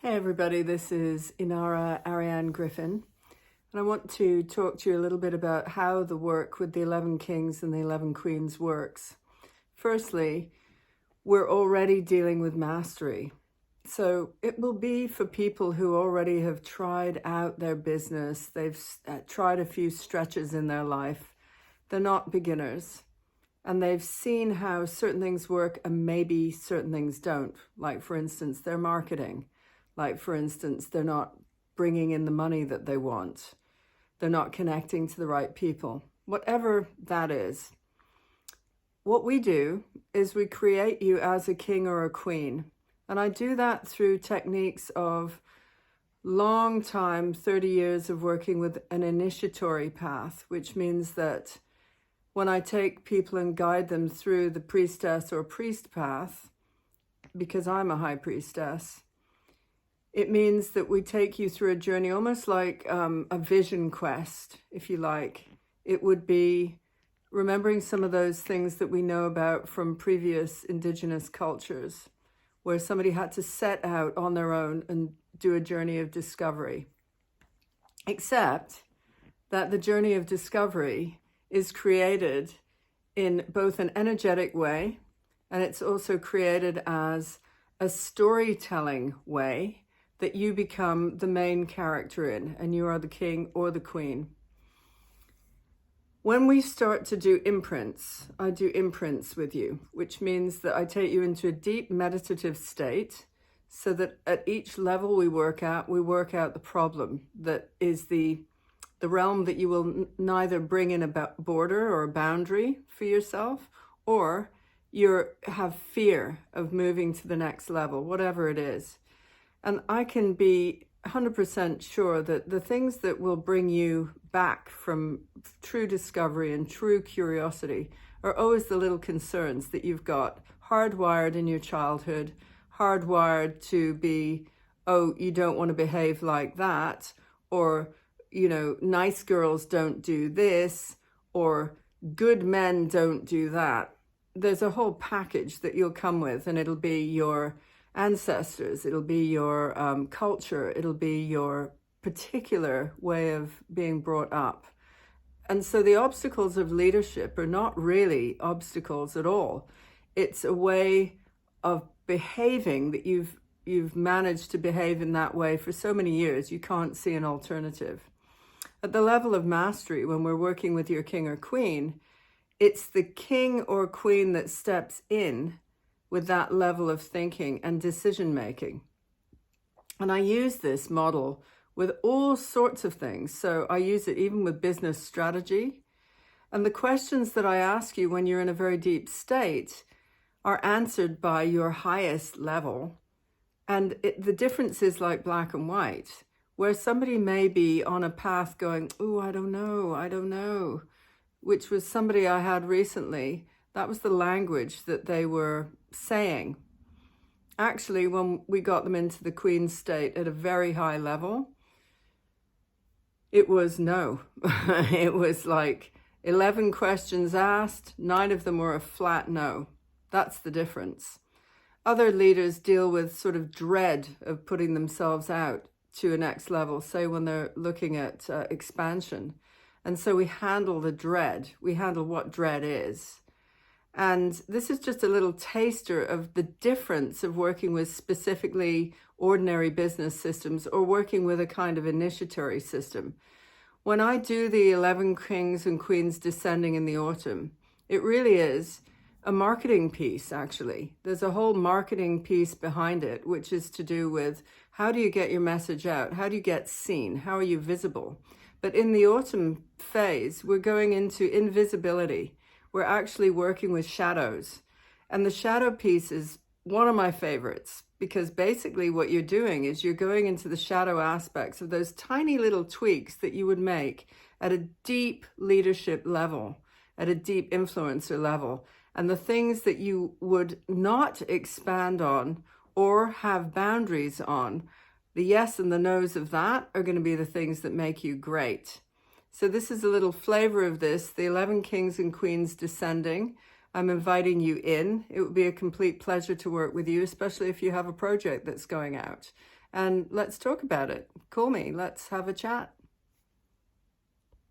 Hey everybody, this is Inara Ariane Griffin, and I want to talk to you a little bit about how the work with the 11 Kings and the 11 Queens works. Firstly, we're already dealing with mastery. So it will be for people who already have tried out their business, they've tried a few stretches in their life. They're not beginners, and they've seen how certain things work and maybe certain things don't. Like, for instance, their marketing. Like, for instance, they're not bringing in the money that they want. They're not connecting to the right people. Whatever that is, what we do is we create you as a king or a queen. And I do that through techniques of long time, 30 years of working with an initiatory path, which means that when I take people and guide them through the priestess or priest path, because I'm a high priestess, it means that we take you through a journey almost like a vision quest, if you like. It would be remembering some of those things that we know about from previous indigenous cultures, where somebody had to set out on their own and do a journey of discovery. Except that the journey of discovery is created in both an energetic way, and it's also created as a storytelling way that you become the main character in, and you are the king or the queen. When we start to do imprints, I do imprints with you, which means that I take you into a deep meditative state so that at each level we work out the problem that is the realm that you will neither bring in a border or a boundary for yourself, or you have fear of moving to the next level, whatever it is. And I can be 100% sure that the things that will bring you back from true discovery and true curiosity are always the little concerns that you've got hardwired in your childhood, hardwired to be, oh, you don't want to behave like that, or, you know, nice girls don't do this, or good men don't do that. There's a whole package that you'll come with, and it'll be your ancestors, it'll be your culture, it'll be your particular way of being brought up. And so the obstacles of leadership are not really obstacles at all. It's a way of behaving that you've managed to behave in that way for so many years, you can't see an alternative. At the level of mastery, when we're working with your king or queen, it's the king or queen that steps in with that level of thinking and decision making. And I use this model with all sorts of things. So I use it even with business strategy. And the questions that I ask you when you're in a very deep state are answered by your highest level. And the difference is like black and white, where somebody may be on a path going, oh, I don't know, which was somebody I had recently. That was the language that they were saying. Actually, when we got them into the queen state at a very high level, it was no. It was like 11 questions asked, 9 of them were a flat no. That's the difference. Other leaders deal with sort of dread of putting themselves out to a next level, say when they're looking at expansion. And so we handle the dread. We handle what dread is. And this is just a little taster of the difference of working with specifically ordinary business systems or working with a kind of initiatory system. When I do the 11 kings and queens descending in the autumn, it really is a marketing piece, actually. There's a whole marketing piece behind it, which is to do with how do you get your message out? How do you get seen? How are you visible? But in the autumn phase, we're going into invisibility. We're actually working with shadows. And the shadow piece is one of my favorites, because basically what you're doing is you're going into the shadow aspects of those tiny little tweaks that you would make at a deep leadership level, at a deep influencer level. And the things that you would not expand on or have boundaries on, the yes and the no's of that are going to be the things that make you great. So this is a little flavor of this, the 11 kings and queens descending. I'm inviting you in. It would be a complete pleasure to work with you, especially if you have a project that's going out. and let's talk about it. Call me, let's have a chat.